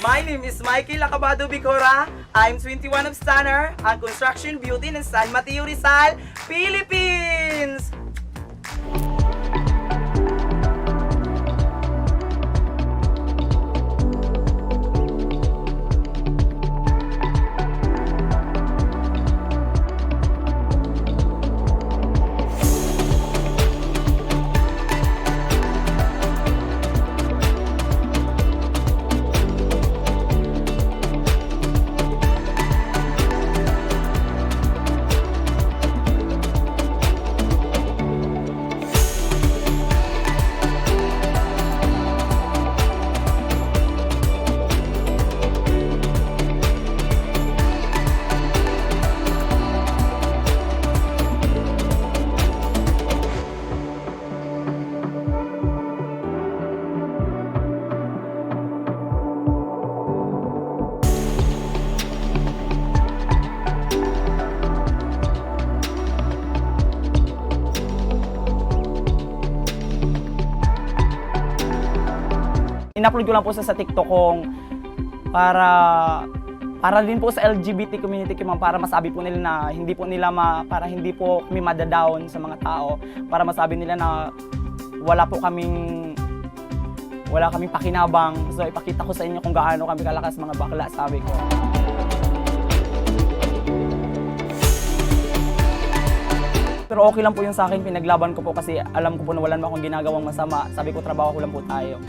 My name is Mikey Lacabado Bicora. I'm 21 of Stunner, ang construction beauty ng San Mateo Rizal, Philippines! In-upload ko lang po sa TikTok kong para din po sa LGBT community ma'am, para masabi po nila na hindi po nila para hindi po kami madadown sa mga tao, para masabi nila na wala kaming pakinabang. So ipakita ko sa inyo kung gaano kami kalakas mga bakla, sabi ko. Pero okay lang po yun sa akin, pinaglaban ko po kasi alam ko po na wala naman akong ginagawang masama. Sabi ko, trabaho ko lang po tayo.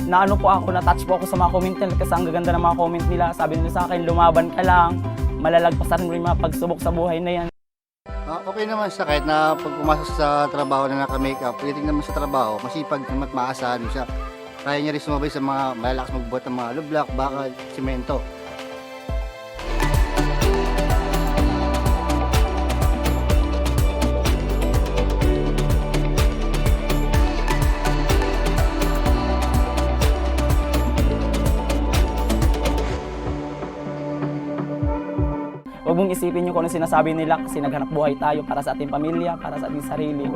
Naano po ako, na-touch po ako sa mga comment nila kasi ang gaganda ng mga comment nila. Sabi nila sa akin, lumaban ka lang, malalagpasan mo yung mga pagsubok sa buhay na yan. Okay naman siya kahit na pag pumasok sa trabaho na naka-makeup, pagdating naman sa trabaho, masipag at maasahan siya. Kaya niya rin sumabay sa mga malalakas magbuhat ng mga lublak, bakal, simento. Huwag mong isipin yung kung ano sinasabi nila kasi naghanap buhay tayo para sa ating pamilya, para sa ating sarili.